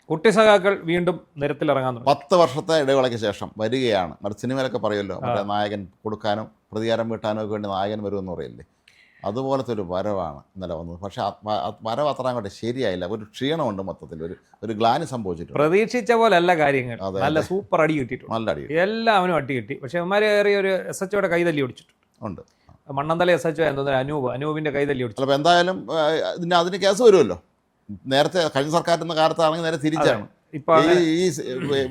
കുട്ടി സഖാക്കൾ വീണ്ടും നിരത്തിലിറങ്ങാൻ തുടങ്ങി. 10 വർഷത്തെ ഇടവേളയ്ക്ക് ശേഷം വരികയാണ്. മറ്റു സിനിമയിലൊക്കെ പറയുമല്ലോ, മറ്റേ നായകൻ കൊടുക്കാനും പ്രതികാരം വീട്ടാനും ഒക്കെ വേണ്ടി നായകൻ വരുമെന്ന് പറയില്ലേ, അതുപോലത്തെ ഒരു വരവാണ് ഇന്നലെ വന്നത്. പക്ഷേ വരവ് അത്ര അങ്ങോട്ട് ശരിയായില്ല. ഒരു ക്ഷീണമുണ്ട്, മൊത്തത്തിൽ ഒരു ഗ്ലാനി സംഭവിച്ചിട്ടുണ്ട്. പ്രതീക്ഷിച്ച പോലല്ല കാര്യങ്ങൾ. നല്ല സൂപ്പർ അടി കിട്ടിയിട്ടുണ്ട്, നല്ല അടി, എല്ലാവരും അടി കിട്ടി. പക്ഷേ അവന്മാരേറിയ ഒരു SHOയുടെ കൈതല്ലി ഓടിച്ചിട്ടുണ്ട്. ഉണ്ട് മണ്ണന്തല SHO എന്തോന്നു അനൂപിന്റെ കൈതല്ലി ഓടിച്ചു. അപ്പോൾ എന്തായാലും അതിന് കേസ് വരുമല്ലോ. നേരത്തെ കഴിഞ്ഞ സർക്കാരിൻ്റെ കാലത്താണെങ്കിൽ നേരെ തിരിച്ചാണ്. ഈ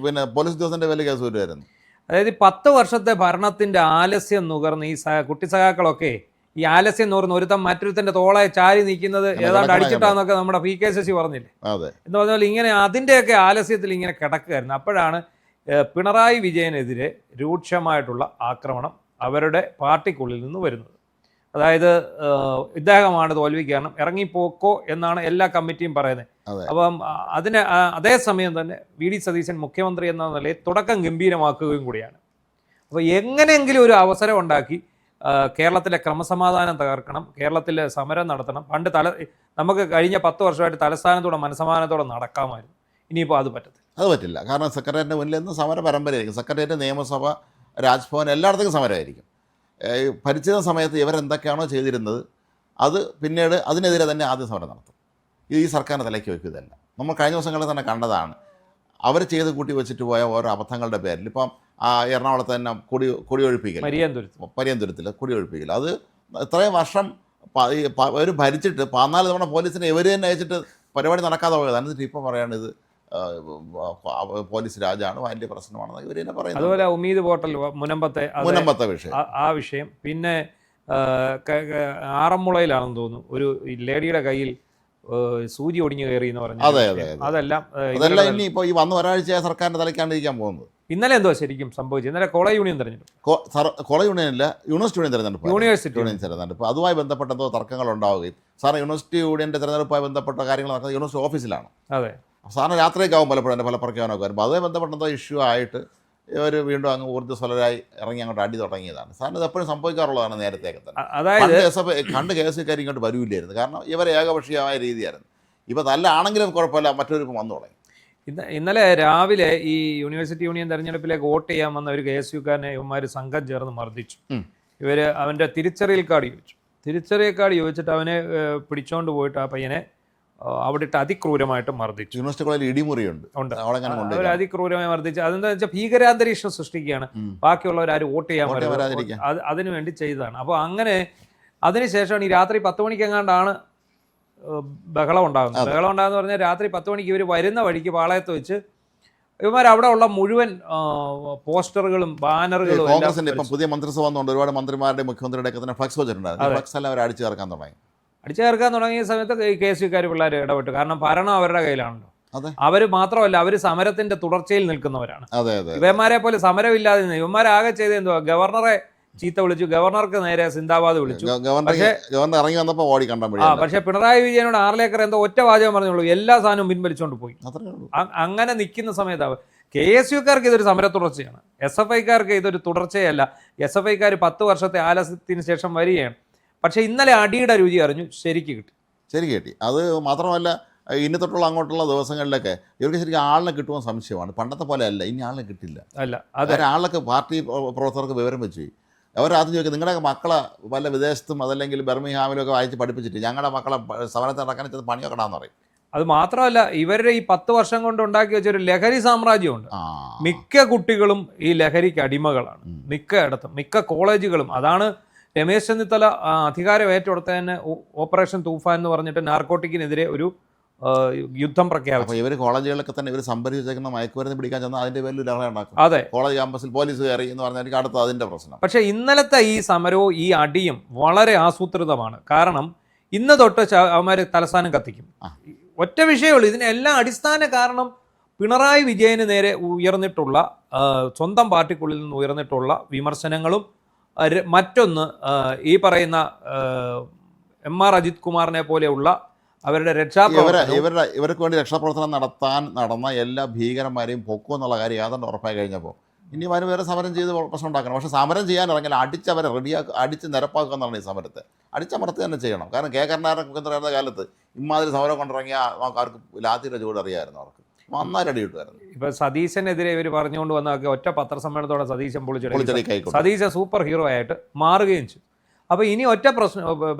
പിന്നെ പോലീസ് ഉദ്യോഗസ്ഥൻ്റെ പേരിൽ കേസ് വരുമായിരുന്നു. അതായത് 10 വർഷത്തെ ഭരണത്തിന്റെ ആലസ്യം നുകർന്ന് ഈ കുട്ടി സഖാക്കളൊക്കെ ഈ ആലസ്യം നുകർന്ന് ഒരുത്തം മറ്റൊരുത്തന്റെ തോളെ ചാരി നിൽക്കുന്നത് ഏതാണ്ട് അടിച്ചിട്ടാന്നൊക്കെ നമ്മുടെ PK ശശി പറഞ്ഞില്ലേ. എന്ന് പറഞ്ഞാൽ ഇങ്ങനെ അതിൻ്റെയൊക്കെ ആലസ്യത്തിൽ ഇങ്ങനെ കിടക്കുകയായിരുന്നു. അപ്പോഴാണ് പിണറായി വിജയനെതിരെ രൂക്ഷമായിട്ടുള്ള ആക്രമണം അവരുടെ പാർട്ടിക്കുള്ളിൽ നിന്ന് വരുന്നത്. അതായത് ഇദ്ദേഹമാണ് തോൽവിക്ക് കാരണം, ഇറങ്ങിപ്പോക്കോ എന്നാണ് എല്ലാ കമ്മിറ്റിയും പറയുന്നത്. അപ്പം അതേസമയം തന്നെ VD സതീശൻ മുഖ്യമന്ത്രി എന്ന നിലയിൽ തുടക്കം ഗംഭീരമാക്കുകയും കൂടിയാണ്. അപ്പോൾ എങ്ങനെയെങ്കിലും ഒരു അവസരം ഉണ്ടാക്കി കേരളത്തിലെ ക്രമസമാധാനം തകർക്കണം, കേരളത്തിൽ സമരം നടത്തണം. പണ്ട് നമുക്ക് കഴിഞ്ഞ 10 വർഷമായിട്ട് തലസ്ഥാനത്തോടെ മനസ്സമാധാനത്തോടെ നടക്കാമായിരുന്നു. ഇനിയിപ്പോൾ അത് പറ്റില്ല. കാരണം സെക്രട്ടേറിയറ്റിൻ്റെ മുന്നിൽ നിന്ന് സമര പരമ്പരയായിരിക്കും. സെക്രട്ടേറിയറ്റ്, നിയമസഭ, രാജ്ഭവൻ എല്ലായിടത്തേക്കും സമരമായിരിക്കും. ഭരിച്ചിരുന്ന സമയത്ത് ഇവരെന്തൊക്കെയാണോ ചെയ്തിരുന്നത് അത് പിന്നീട് അതിനെതിരെ തന്നെ ആദ്യം സമരം നടത്തും. ഈ സർക്കാരിനെ തലയ്ക്ക് വയ്ക്കുകയല്ല. നമ്മൾ കഴിഞ്ഞ ദിവസങ്ങളിൽ തന്നെ കണ്ടതാണ്. അവർ ചെയ്ത് കൂട്ടി വെച്ചിട്ട് പോയ ഓരോ അബദ്ധങ്ങളുടെ പേരിൽ ഇപ്പം എറണാകുളത്ത് തന്നെ കുടിയൊഴിപ്പിക്കൽ, പരിയന്തുരത്തിൽ കുടിയൊഴിപ്പിക്കൽ, അത് ഇത്രയും വർഷം അവർ ഭരിച്ചിട്ട് 14 തവണ പോലീസിനെ ഇവർ തന്നെ അയച്ചിട്ട് പരിപാടി നടക്കാതെ പോയത്. എന്നിട്ട് ഇപ്പോൾ പറയാണ് ഇത് പോലീസ് രാജാണ്, വലിയ പ്രശ്നമാണെന്ന് ഇവർ തന്നെ പറയുന്നത്. അതുപോലെ ഉമീദ് പോർട്ടൽ മുനമ്പത്തെ വിഷയം, ആ വിഷയം. പിന്നെ ആറന്മുളയിലാണെന്ന് തോന്നുന്നു ഒരു ലേഡിയുടെ കയ്യിൽ സൂചി ഒടിഞ്ഞു കയറി എന്ന് പറഞ്ഞു. അതെല്ലാം ഇനി ഇപ്പോൾ ഈ വന്ന ഒരാഴ്ച സർക്കാരിൻ്റെ തലയ്ക്കാണ്ടിരിക്കാൻ പോകുന്നത്. ഇന്നലെ എന്തോ ശരിക്കും സംഭവിച്ചത്? ഇന്നലെ കോളേജ് യൂണിയൻ തെരഞ്ഞെടുപ്പ്, കോളേജ് യൂണിയനില്ല, യൂണിവേഴ്സിറ്റി യൂണിയൻ തെരഞ്ഞെടുപ്പ്, യൂണിവേഴ്സിറ്റി തെരഞ്ഞെടുപ്പ്. അതുമായി ബന്ധപ്പെട്ട എന്തോ തർക്കങ്ങൾ ഉണ്ടാവുകയും സാറ് യൂണിവേഴ്സിറ്റി യൂണിയൻ്റെ തെരഞ്ഞെടുപ്പുമായി ബന്ധപ്പെട്ട കാര്യങ്ങൾ നടക്കുന്നത് യൂണിവേഴ്സിറ്റി ഓഫീസിലാണ്. അതെ, സാറിന് രാത്രിയൊക്കെയാവും പലപ്പോഴും എൻ്റെ ഫലപ്രഖ്യാപനമൊക്കെ വരുമ്പോൾ. അതുമായി ബന്ധപ്പെട്ട എന്തോ ഇഷ്യൂ ആയിട്ട് ഇവർ വീണ്ടും അങ്ങ് ഊർജ്ജസ്വലരായി ഇറങ്ങി അങ്ങോട്ട് അടി തുടങ്ങിയതാണ്. സാറിന് ഇത് എപ്പോഴും സംഭവിക്കാറുള്ളതാണ് നേരത്തെയൊക്കെ തന്നെ. അതായത് കണ്ട് കേസുകാർ ഇങ്ങോട്ട് വരില്ലായിരുന്നു, കാരണം ഇവർ ഏകപക്ഷീയമായ രീതിയായിരുന്നു. ഇപ്പോൾ നല്ലതാണെങ്കിലും കുഴപ്പമില്ല, മറ്റൊരു വന്നു തുടങ്ങി. ഇന്നലെ രാവിലെ ഈ യൂണിവേഴ്സിറ്റി യൂണിയൻ തെരഞ്ഞെടുപ്പിലേക്ക് വോട്ട് ചെയ്യാൻ വന്ന ഒരു KSUക്കാരനെ ഇവന്മാർ സംഘം ചേർന്ന് മർദ്ദിച്ചു. ഇവർ അവൻ്റെ തിരിച്ചറിയൽ കാർഡ് ചോദിച്ചിട്ട് അവനെ പിടിച്ചോണ്ട് പോയിട്ട് ആ പയ്യനെ അവിടെ ഇട്ട് അതിക്രൂരമായിട്ട് മർദ്ദിച്ചു. യൂണിവേഴ്സിറ്റി കോളേജിൽ ഇടിമുറിയുണ്ട്, അവർ അതിക്രൂരമായി മർദ്ദിച്ചു. അതെന്താ വെച്ചാൽ ഭീകരാന്തരീക്ഷം സൃഷ്ടിക്കുകയാണ്, ബാക്കിയുള്ളവർ ആരും വോട്ട് ചെയ്യാൻ അതിനു വേണ്ടി ചെയ്തതാണ്. അപ്പോൾ അങ്ങനെ അതിനുശേഷമാണ് ഈ രാത്രി 10 മണിക്കെങ്ങാണ്ടാണ് ബഹളം ഉണ്ടാകുന്നത് പറഞ്ഞാൽ രാത്രി 10 മണിക്ക് ഇവർ വരുന്ന വഴിക്ക് പാളയത്ത് വെച്ച് ഇവന്മാർ അവിടെ ഉള്ള മുഴുവൻ പോസ്റ്ററുകളും ബാനറുകളും, കോൺഗ്രസിന്റെ ഇപ്പം പുതിയ മന്ത്രിസഭ വന്നുകൊണ്ട് ഒരുപാട് മന്ത്രിമാരുടെ മുഖ്യമന്ത്രിയുടെ ഒക്കെ തന്നെ ഫ്ലക്സ് വെച്ചിട്ടുണ്ടായിരുന്നു. ഫ്ലക്സ് എല്ലാം അവർ അടിച്ചു ചേർക്കാൻ തുടങ്ങിയ സമയത്ത് KSUക്കാർ പിള്ളേർ ഇടപെട്ടു. കാരണം ഭരണം അവരുടെ കയ്യിലാണല്ലോ. അവർ മാത്രമല്ല, അവർ സമരത്തിന്റെ തുടർച്ചയിൽ നിൽക്കുന്നവരാണ്. ഇവന്മാരെ പോലെ സമരമില്ലാതെ ഇവന്മാരാകെ ചെയ്ത് എന്തുവാ, ഗവർണറെ ചീത്ത വിളിച്ചു, ഗവർണർക്ക് നേരെ സിന്ദാബാദ് വിളിച്ചു. ഗവർണർ ഇറങ്ങി വന്നപ്പോൾ ഓടി കണ്ടാൽ പക്ഷേ പിണറായി വിജയനോട് 6 ഏക്കർ എന്തോ ഒറ്റ വാചകം പറഞ്ഞുള്ളൂ, എല്ലാ സാധനവും പിൻവലിച്ചുകൊണ്ട് പോയി. അങ്ങനെ നിൽക്കുന്ന സമയത്ത് KSUക്കാർക്ക് ഇതൊരു സമര തുടർച്ചയാണ്, SFIക്കാർക്ക് ഇതൊരു തുടർച്ചയല്ല. SFIക്കാർ 10 വർഷത്തെ ആലസ്യത്തിന് ശേഷം വരികയാണ്. പക്ഷേ ഇന്നലെ അടിയുടെ രുചി അറിഞ്ഞു, ശരിക്ക് കിട്ടി. അത് മാത്രമല്ല, ഇനി തൊട്ടുള്ള അങ്ങോട്ടുള്ള ദിവസങ്ങളിലൊക്കെ ഇവർക്ക് ശരിക്കും ആളിനെ കിട്ടുവാൻ സംശയമാണ്. പണ്ടത്തെ പോലെ അല്ല, ഇനി ആളിനെ കിട്ടില്ല. ആളിനൊക്കെ പാർട്ടി പ്രവർത്തകർക്ക് വിവരം വെച്ച് അവരാദ്യം ചോദിക്കും, നിങ്ങളുടെ മക്കളെ വല്ല വിദേശത്തും അതല്ലെങ്കിൽ ബർമിംഗ്ഹാമിലും ഒക്കെ വായിച്ച് പഠിപ്പിച്ചിട്ട് ഞങ്ങളുടെ മക്കളെ സമരത്തിൽ നടക്കാൻ ചെന്ന് പണിയൊക്കെടാന്ന് പറയും. അത് മാത്രമല്ല, ഇവരുടെ ഈ 10 വർഷം കൊണ്ട് ഉണ്ടാക്കി വെച്ചൊരു ലഹരി സാമ്രാജ്യമുണ്ട്. മിക്ക കുട്ടികളും ഈ ലഹരിക്ക് അടിമകളാണ്, മിക്ക കോളേജുകളും. അതാണ് രമേശ് ചെന്നിത്തല അധികാരം ഏറ്റെടുത്ത തന്നെ ഓപ്പറേഷൻ തൂഫാൻ എന്ന് പറഞ്ഞിട്ട് നാർക്കോട്ടിക്കിനെതിരെ ഒരു യുദ്ധം പ്രഖ്യാപിച്ചു. ഇവർ കോളേജുകളിലൊക്കെ തന്നെ ഇവർ സംഭരിച്ച് വെച്ചേക്കുന്ന മയക്കുമരുന്ന് പിടിക്കാൻ ചെന്നാൽ അതിന്റെ പേരിൽ ലഹള ഉണ്ടാക്കും. അതെ, കോളേജ് ക്യാമ്പസിൽ പോലീസ് കയറി എന്ന് പറഞ്ഞാൽ അടുത്ത അതിന്റെ പ്രശ്നം. പക്ഷേ ഇന്നലത്തെ ഈ സമരവും ഈ അടിയും വളരെ ആസൂത്രിതമാണ്. കാരണം ഇന്ന് തൊട്ട് അവന്മാർ തലസ്ഥാനം കത്തിക്കും. ഒറ്റ വിഷയമുള്ളൂ ഇതിനെല്ലാം അടിസ്ഥാന കാരണം. പിണറായി വിജയന് നേരെ ഉയർന്നിട്ടുള്ള സ്വന്തം പാർട്ടിക്കുള്ളിൽ നിന്ന് ഉയർന്നിട്ടുള്ള വിമർശനങ്ങളും, മറ്റൊന്ന് ഈ പറയുന്ന MR അജിത് കുമാറിനെ പോലെയുള്ള അവരുടെ ഇവർക്ക് വേണ്ടി രക്ഷാപ്രവർത്തനം നടന്ന എല്ലാ ഭീകരന്മാരെയും പൊക്കുമെന്നുള്ള കാര്യം യാതൊരു ഉറപ്പായി കഴിഞ്ഞപ്പോൾ ഇനി വേറെ സമരം ചെയ്ത് പ്രശ്നം ഉണ്ടാക്കണം. പക്ഷേ സമരം ചെയ്യാൻ ഇറങ്ങില്ല, അടിച്ചവരെ അടിച്ച് നിരപ്പാക്കുക എന്നാണ് ഈ സമരത്തെ. അടിച്ചമർത്തി തന്നെ ചെയ്യണം. കാരണം കരുണാകരൻ മുഖ്യമന്ത്രിയായിരുന്ന കാലത്ത് ഇമാതിരി സമരം കൊണ്ടിറങ്ങിയ അവർക്ക് ലാത്തിയുടെ ചൂട് അറിയാമായിരുന്നു അവർക്ക്. വന്നാൽ അടി കിട്ടുമായിരുന്നു. ഇപ്പൊ സതീശനെതിരെ ഇവർ പറഞ്ഞുകൊണ്ട് വന്നതൊക്കെ ഒറ്റ പത്രസമ്മേളനത്തോടെ സതീശൻ പൊളിച്ചെടുക്കും. സതീശൻ സൂപ്പർ ഹീറോ ആയിട്ട് മാറുകയും ചെയ്തു. അപ്പോൾ ഇനി ഒറ്റ പ്രശ്നം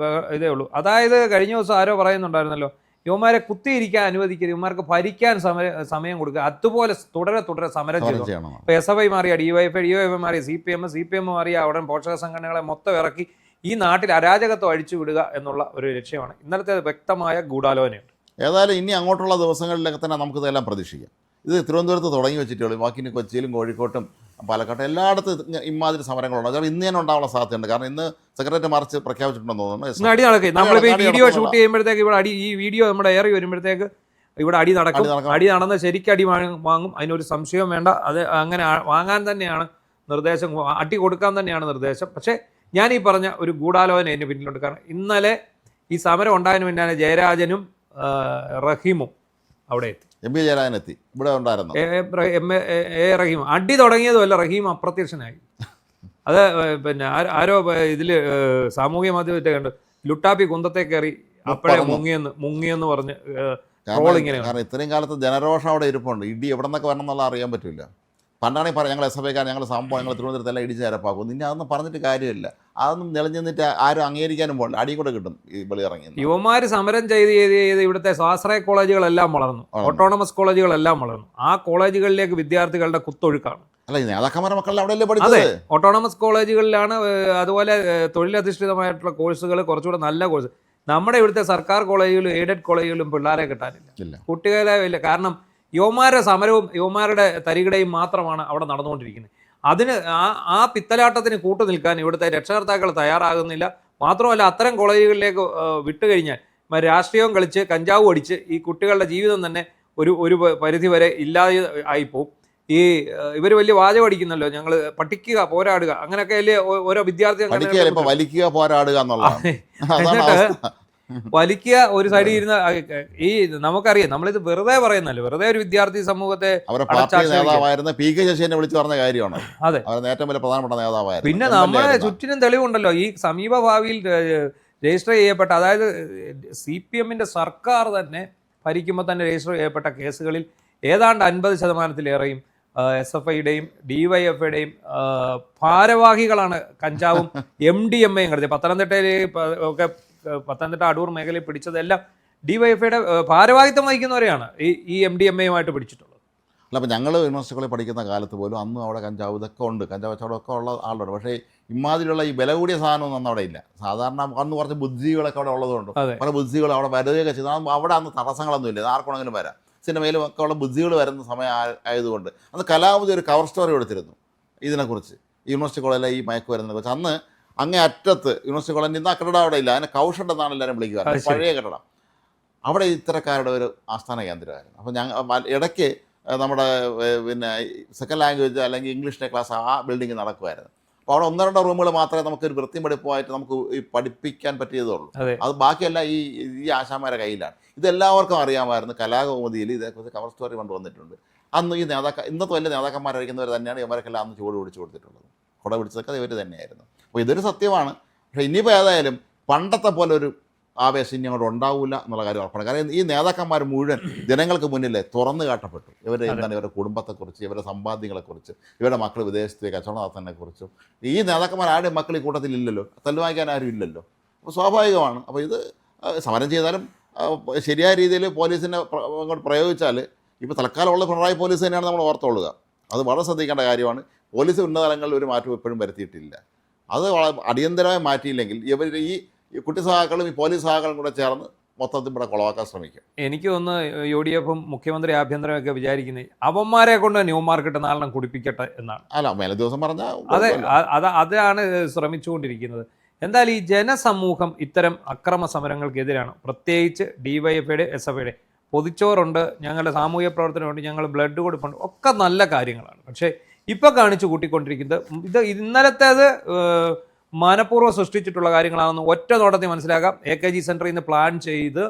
ഇതേ ഉള്ളൂ. അതായത് കഴിഞ്ഞ ദിവസം ആരോ പറയുന്നുണ്ടായിരുന്നല്ലോ, യുവമാരെ കുത്തിയിരിക്കാൻ അനുവദിക്കരുത്, യുവമാർക്ക് ഭരിക്കാൻ സമയം കൊടുക്കുക. അതുപോലെ തുടരെ സമരം ചെയ്തു. ഇപ്പോൾ SFI മാറിയ DYFI മാറിയ CPM മാറിയ ഉടൻ പോഷക സംഘടനകളെ മൊത്തം ഇറക്കി ഈ നാട്ടിൽ അരാജകത്വം അഴിച്ചു വിടുക എന്നുള്ള ഒരു ലക്ഷ്യമാണ്. ഇന്നലത്തെ വ്യക്തമായ ഗൂഢാലോചനയുണ്ട്. ഏതായാലും ഇനി അങ്ങോട്ടുള്ള ദിവസങ്ങളിലൊക്കെ തന്നെ നമുക്കിതെല്ലാം പ്രതീക്ഷിക്കാം. ഇത് തിരുവനന്തപുരത്ത് തുടങ്ങി വെച്ചിട്ടുള്ളൂ. ബാക്കി ഇനി കൊച്ചിയിലും കോഴിക്കോട്ടും പാലക്കാട്ടും എല്ലായിടത്തും ഇമാതിരി സമരങ്ങളുണ്ട്. അതായത് ഇന്ന് തന്നെ ഉണ്ടാവാനുള്ള സാധ്യതയുണ്ട്. കാരണം ഇന്ന് സെക്രട്ടറി മാർച്ച് പ്രഖ്യാപിച്ചിട്ടുണ്ടെന്ന് തോന്നുന്നു. അടി നടക്കും. നമ്മളിപ്പോൾ ഈ വീഡിയോ ഷൂട്ട് ചെയ്യുമ്പോഴത്തേക്ക് ഇവിടെ ഈ വീഡിയോ നമ്മുടെ ഏറി വരുമ്പോഴത്തേക്ക് ഇവിടെ അടി നടക്കും. അടി നടന്ന് ശരിക്കും അടി വാങ്ങും. അതിനൊരു സംശയവും വേണ്ട. അത് അങ്ങനെ വാങ്ങാൻ തന്നെയാണ് നിർദ്ദേശം, അടി കൊടുക്കാൻ തന്നെയാണ് നിർദ്ദേശം. പക്ഷേ ഞാൻ ഈ പറഞ്ഞ ഒരു ഗൂഢാലോചന അതിന് പിന്നിലുണ്ട്. കാരണം ഇന്നലെ ഈ സമരം ഉണ്ടായതിനു പിന്നാലെ ജയരാജനും റഹീമും അവിടെ എത്തി. MP ജയരാജൻ എത്തി. ഇവിടെ ഉണ്ടായിരുന്നു റഹീം. അടി തുടങ്ങിയതുമല്ല, റഹീം അപ്രത്യക്ഷനായി. അത് പിന്നെ ആരോ ഇതിൽ സാമൂഹ്യ മാധ്യമത്തെ കണ്ട് ലുട്ടാപ്പി കുന്തത്തെ കയറി അപ്പോഴേ മുങ്ങിയെന്ന് പറഞ്ഞ് ട്രോളിങ്ങനെ. കാരണം ഇത്രയും കാലത്ത് ജനരോഷം അവിടെ ഇരിപ്പുണ്ട്. ഇടി എവിടെ നിന്നൊക്കെ വരണം എന്നുള്ള അറിയാൻ പറ്റില്ല. പണ്ടാണെങ്കിൽ പറയാം ഞങ്ങൾ SFIക്കാർ, ഞങ്ങൾ സംഭവം, ഞങ്ങൾ തിരുവനന്തപുരത്തെല്ലാം ഇടിച്ച് നിരപ്പാക്കും. നിന്നെ അതൊന്നും പറഞ്ഞിട്ട് കാര്യമില്ല. അതൊന്നും നിലഞ്ഞു നിന്നിട്ട് ആരും അംഗീകരിക്കാനും പോകില്ല. അടിയും കൂടെ കിട്ടും ഈ വെളി ഇറങ്ങി. യുവമാർ സമരം ചെയ്ത് ഇവിടുത്തെ സ്വാശ്രയ കോളേജുകളെല്ലാം വളർന്നു, ഓട്ടോണമസ് കോളേജുകളെല്ലാം വളർന്നു. ആ കോളേജുകളിലേക്ക് വിദ്യാർത്ഥികളുടെ കുത്തൊഴുക്കാണ്. അല്ല, നേതാക്കന്മാരുടെ മക്കളെ അവിടെയല്ലേ പഠിച്ചത്? അതെ, ഓട്ടോണമസ് കോളേജുകളിലാണ്. അതുപോലെ തൊഴിലധിഷ്ഠിതമായിട്ടുള്ള കോഴ്സുകൾ, കുറച്ചുകൂടെ നല്ല കോഴ്സ്. നമ്മുടെ ഇവിടുത്തെ സർക്കാർ കോളേജുകളും എയ്ഡഡ് കോളേജുകളും പിള്ളേരെ കിട്ടാനില്ല, കുട്ടികളെ ഇല്ല. കാരണം യുവമാരുടെ സമരവും യുവമാരുടെ തരികിടയും മാത്രമാണ് അവിടെ നടന്നുകൊണ്ടിരിക്കുന്നത്. അതിന് ആ പിത്തലാട്ടത്തിന് കൂട്ടു നിൽക്കാൻ ഇവിടുത്തെ രക്ഷകർത്താക്കൾ തയ്യാറാകുന്നില്ല. മാത്രമല്ല, അത്തരം കോളേജുകളിലേക്ക് വിട്ടുകഴിഞ്ഞാൽ രാഷ്ട്രീയവും കളിച്ച് കഞ്ചാവും അടിച്ച് ഈ കുട്ടികളുടെ ജീവിതം തന്നെ ഒരു പരിധി വരെ ഇല്ലാതെ ആയിപ്പോവും. ഇവർ വലിയ വാചകം അടിക്കുന്നല്ലോ, ഞങ്ങൾ പഠിക്കുക, പോരാടുക, അങ്ങനെയൊക്കെ അല്ലേ ഓരോ വിദ്യാർത്ഥികൾ വലിക്കുക, പോരാടുക എന്നുള്ളത്. വലിക്കുക ഒരു സൈഡിൽ ഇരുന്ന് ഈ നമുക്കറിയാം, നമ്മളിത് വെറുതെ പറയുന്നല്ലോ, വെറുതെ ഒരു വിദ്യാർത്ഥി സമൂഹത്തെ നേതാവായിരുന്ന PK ശശിനെ വിളിച്ചു പറഞ്ഞ കാര്യമാണ്. അതെ, ഏറ്റവും വലിയ പ്രധാനപ്പെട്ട നേതാവായിരുന്നു. പിന്നെ നമ്മളെ ചുറ്റിനും തെളിവുണ്ടല്ലോ. ഈ സമീപ ഭാവിയിൽ രജിസ്റ്റർ ചെയ്യപ്പെട്ട, അതായത് CPM-ന്റെ സർക്കാർ തന്നെ ഭരിക്കുമ്പോൾ തന്നെ രജിസ്റ്റർ ചെയ്യപ്പെട്ട കേസുകളിൽ ഏതാണ്ട് 50%-ലേറെയും SFIയുടെയും DYFIയുടെയും ഭാരവാഹികളാണ് കഞ്ചാവും MDMA-യും കടത്തിയത്. പത്തനംതിട്ട അടൂർ മേഖലയിൽ പിടിച്ചതെല്ലാം DYFIയുടെ ഭാരവാഹിത്വം വഹിക്കുന്നവരെയാണ് ഈ MDMA-യുമായിട്ട് പിടിച്ചിട്ടുള്ളത്. അല്ല, അപ്പോൾ ഞങ്ങൾ യൂണിവേഴ്സിറ്റികളിൽ പഠിക്കുന്ന കാലത്ത് പോലും അന്നും അവിടെ കഞ്ചാവ് ഇതൊക്കെ ഉണ്ട്, കഞ്ചാവ് കച്ചവടമൊക്കെ ഉള്ള ആളുണ്ട്. പക്ഷേ ഇമാതിരിയുള്ള ഈ വില കൂടിയ സാധനമൊന്നും അന്ന് അവിടെ ഇല്ല. സാധാരണ അന്ന് കുറച്ച് ബുദ്ധികളൊക്കെ അവിടെ ഉള്ളതുകൊണ്ട് പല ബുദ്ധികൾ അവിടെ വരികയൊക്കെ ചെയ്തു. അവിടെ അന്ന് തടസ്സങ്ങളൊന്നും ഇല്ല, ആർക്കുണെങ്കിലും വരാം. സിനിമയിലും ഒക്കെ ഉള്ള ബുദ്ധികൾ വരുന്ന സമയം ആയതുകൊണ്ട് അന്ന് കലാവധി ഒരു കവർ സ്റ്റോറി എടുത്തിരുന്നു ഇതിനെക്കുറിച്ച്, യൂണിവേഴ്സിറ്റി കോളേജിലെ ഈ മയക്കുമരുന്നിനെ കുറിച്ച്. അന്ന് അങ്ങേ അറ്റത്ത് യൂണിവേഴ്സിറ്റി കോളേജിൽ ഇന്ന് ആ കെട്ടിടം അവിടെ ഇല്ല, അതിനെ കൗഷണ്ട് എന്നാണ് എല്ലാവരും വിളിക്കുക, പഴയ കെട്ടിടം. അവിടെ ഇത്തരക്കാരുടെ ഒരു ആസ്ഥാന കേന്ദ്രമായിരുന്നു. അപ്പോൾ ഇടയ്ക്ക് നമ്മുടെ പിന്നെ സെക്കൻഡ് ലാംഗ്വേജ് അല്ലെങ്കിൽ ഇംഗ്ലീഷിൻ്റെ ക്ലാസ് ആ ബിൽഡിംഗ് നടക്കുമായിരുന്നു. അപ്പോൾ അവിടെ 1-2 റൂമുകൾ മാത്രമേ നമുക്കൊരു വൃത്തിയും പഠിപ്പുമായിട്ട് നമുക്ക് ഈ പഠിപ്പിക്കാൻ പറ്റിയതുള്ളൂ. അത് ബാക്കിയെല്ലാം ഈ ആശാന്മാരുടെ കയ്യിലാണ്. ഇതെല്ലാവർക്കും അറിയാമായിരുന്നു. കലാകൗമുദിയിൽ ഇതേക്കുറിച്ച് കവർ സ്റ്റോറി കൊണ്ടുവന്നിട്ടുണ്ട്. അന്ന് ഈ ഇന്നത്തെ വലിയ നേതാക്കന്മാരായിരിക്കുന്നവർ തന്നെയാണ് ഇവരൊക്കെല്ലാം അന്ന് ചുവട് പിടിച്ചു കൊടുത്തിട്ടുള്ളത്. കുട പിടിച്ചതൊക്കെ ഇവർ തന്നെയായിരുന്നു. അപ്പോൾ ഇതൊരു സത്യമാണ്. പക്ഷേ ഇനിയിപ്പോൾ ഏതായാലും പണ്ടത്തെ പോലെ ഒരു ആവേശം ഇനി അങ്ങോട്ട് ഉണ്ടാവില്ല എന്നുള്ള കാര്യം ഉറപ്പാണ്. കാരണം ഈ നേതാക്കന്മാർ മുഴുവൻ ജനങ്ങൾക്ക് മുന്നിലേ തുറന്നു കാട്ടപ്പെട്ടു. എന്താണ് ഇവരുടെ കുടുംബത്തെക്കുറിച്ച്, ഇവരുടെ സമ്പാദ്യങ്ങളെക്കുറിച്ച്, ഇവരുടെ മക്കൾ വിദേശത്ത് കച്ചവടം നടത്തുന്നതിനെക്കുറിച്ചും. ഈ നേതാക്കന്മാർ ആരുടെയും മക്കൾ ഈ കൂട്ടത്തിലില്ലല്ലോ, തല്ലുവാങ്ങിക്കാൻ ആരും ഇല്ലല്ലോ. അപ്പോൾ സ്വാഭാവികമാണ്. അപ്പോൾ ഇത് സമരം ചെയ്താലും ശരിയായ രീതിയിൽ പോലീസിനെ അങ്ങോട്ട് പ്രയോഗിച്ചാൽ, ഇപ്പോൾ തൽക്കാലമുള്ള പിണറായി പോലീസ് തന്നെയാണ് നമ്മൾ ഓർത്തുകൊള്ളുക. അത് വളരെ ശ്രദ്ധിക്കേണ്ട കാര്യമാണ്. പോലീസ് ഉന്നതതലങ്ങളിൽ ഒരു മാറ്റം എപ്പോഴും വരുത്തിയിട്ടില്ല. അത് അടിയന്തരമായി മാറ്റിയില്ലെങ്കിൽ ഇവർ ഈ കുട്ടി സഹാക്കളും ഈ പോലീസ് സഹാക്കളും കൂടെ ചേർന്ന് മൊത്തത്തിൽ ഇവിടെ കുളവാക്കാൻ ശ്രമിക്കും. എനിക്ക് തോന്നുന്നു UDF-ഉം മുഖ്യമന്ത്രി ആഭ്യന്തരമൊക്കെ വിചാരിക്കുന്നത് അവന്മാരെ കൊണ്ട് ന്യൂ മാർക്കറ്റ് നാളെ കുടിപ്പിക്കട്ടെ എന്നാണ്. അല്ല, മേലെ ദിവസം പറഞ്ഞാൽ അതാണ് ശ്രമിച്ചുകൊണ്ടിരിക്കുന്നത്. എന്തായാലും ഈ ജനസമൂഹം ഇത്തരം അക്രമ സമരങ്ങൾക്കെതിരാണ്. പ്രത്യേകിച്ച് DYFIയുടെ SFIയുടെ പൊതിച്ചോറുണ്ട്, ഞങ്ങളുടെ സാമൂഹ്യ പ്രവർത്തനമുണ്ട്, ഞങ്ങൾ ബ്ലഡ് കൊടുപ്പുണ്ട്, ഒക്കെ നല്ല കാര്യങ്ങളാണ്. പക്ഷേ ഇപ്പോൾ കാണിച്ചു കൂട്ടിക്കൊണ്ടിരിക്കുന്നത് ഇന്നലത്തേത് മനഃപൂർവ്വം സൃഷ്ടിച്ചിട്ടുള്ള കാര്യങ്ങളാണെന്ന് ഒറ്റ നോട്ടത്തിൽ മനസ്സിലാക്കാം. AKG സെൻറ്ററിൽ നിന്ന് പ്ലാൻ ചെയ്ത്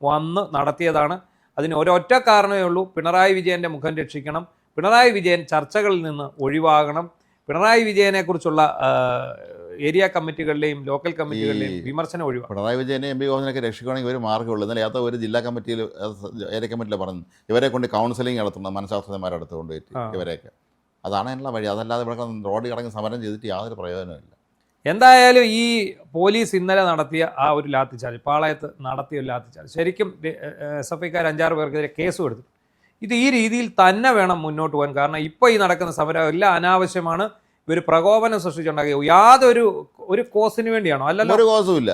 വന്ന് നടത്തിയതാണ്. അതിന് ഒരൊറ്റ കാരണമേ ഉള്ളൂ, പിണറായി വിജയൻ്റെ മുഖം രക്ഷിക്കണം, പിണറായി വിജയൻ ചർച്ചകളിൽ നിന്ന് ഒഴിവാകണം, പിണറായി വിജയനെക്കുറിച്ചുള്ള ഏരിയ കമ്മിറ്റികളിലെയും ലോക്കൽ കമ്മിറ്റികളിലെയും വിമർശനം ഒഴിവാക്കും. പിണറായി വിജയനെ എം പി ഗോവിന്ദനൊക്കെ രക്ഷിക്കുകയാണെങ്കിൽ ഒരു മാർഗ്ഗമുള്ളൂ. ഇന്നലെ ഏതോ ഒരു ജില്ലാ കമ്മിറ്റിയിൽ ഏരിയ കമ്മിറ്റിയിൽ പറഞ്ഞു ഇവരെ കൊണ്ട് കൗൺസിലിംഗ് നടത്തണം, മനഃശാസ്ത്രജ്ഞന്മാരെ അടുത്ത് കൊണ്ടുപോയിട്ട് ഇവരെയൊക്കെ. അതാണ് അതിനുള്ള വഴി. അതല്ലാതെ ഇവിടെ റോഡിൽ കിടങ്ങി സമരം ചെയ്തിട്ട് യാതൊരു പ്രയോജനമില്ല. എന്തായാലും ഈ പോലീസ് ഇന്നലെ നടത്തിയ ആ ഒരു ലാത്തിച്ചാർജ്, പാളയത്ത് നടത്തിയ ഒരു ലാത്തിച്ചാർജ്, ശരിക്കും SFIക്കാർ 5-6 പേർക്കെതിരെ കേസും എടുത്തു. ഇത് ഈ രീതിയിൽ തന്നെ വേണം മുന്നോട്ട് പോകാൻ. കാരണം ഇപ്പോൾ ഈ നടക്കുന്ന സമരം എല്ലാം അനാവശ്യമാണ്. ഇവർ പ്രകോപനം സൃഷ്ടിച്ചുണ്ടാക്കിയ ഒരു കോസിന് വേണ്ടിയാണോ? അല്ലല്ലോ, ഒരു കോസും ഇല്ല.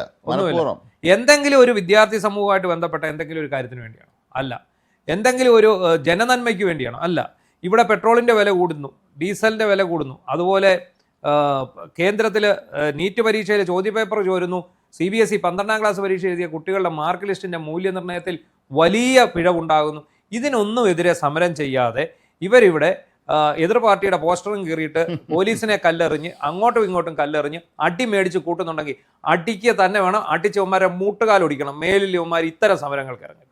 എന്തെങ്കിലും ഒരു വിദ്യാർത്ഥി സമൂഹമായിട്ട് ബന്ധപ്പെട്ട എന്തെങ്കിലും ഒരു കാര്യത്തിന് വേണ്ടിയാണോ? അല്ല. എന്തെങ്കിലും ഒരു ജനനന്മയ്ക്ക് വേണ്ടിയാണോ? അല്ല. ഇവിടെ പെട്രോളിൻ്റെ വില കൂടുന്നു, ഡീസലിൻ്റെ വില കൂടുന്നു, അതുപോലെ കേന്ദ്രത്തിൽ നീറ്റ് പരീക്ഷയിൽ ചോദ്യപേപ്പർ ചോരുന്നു, CBSE 12ാം ക്ലാസ് പരീക്ഷ എഴുതിയ കുട്ടികളുടെ മാർക്ക് ലിസ്റ്റിൻ്റെ മൂല്യനിർണ്ണയത്തിൽ വലിയ പിഴവുണ്ടാകുന്നു. ഇതിനൊന്നും എതിരെ സമരം ചെയ്യാതെ ഇവരിവിടെ എതിർ പാർട്ടിയുടെ പോസ്റ്ററും കീറിയിട്ട് പോലീസിനെ കല്ലെറിഞ്ഞ് അങ്ങോട്ടും ഇങ്ങോട്ടും കല്ലെറിഞ്ഞ് അടി മേടിച്ച് കൂട്ടുന്നുണ്ടെങ്കിൽ അടിക്ക് തന്നെ വേണം. അടിച്ച് ഇവന്മാരെ മൂട്ടുകാലൊടിക്കണം. മേലിൽ ഇവന്മാർ ഇത്തരം സമരങ്ങൾക്ക് ഇറങ്ങും.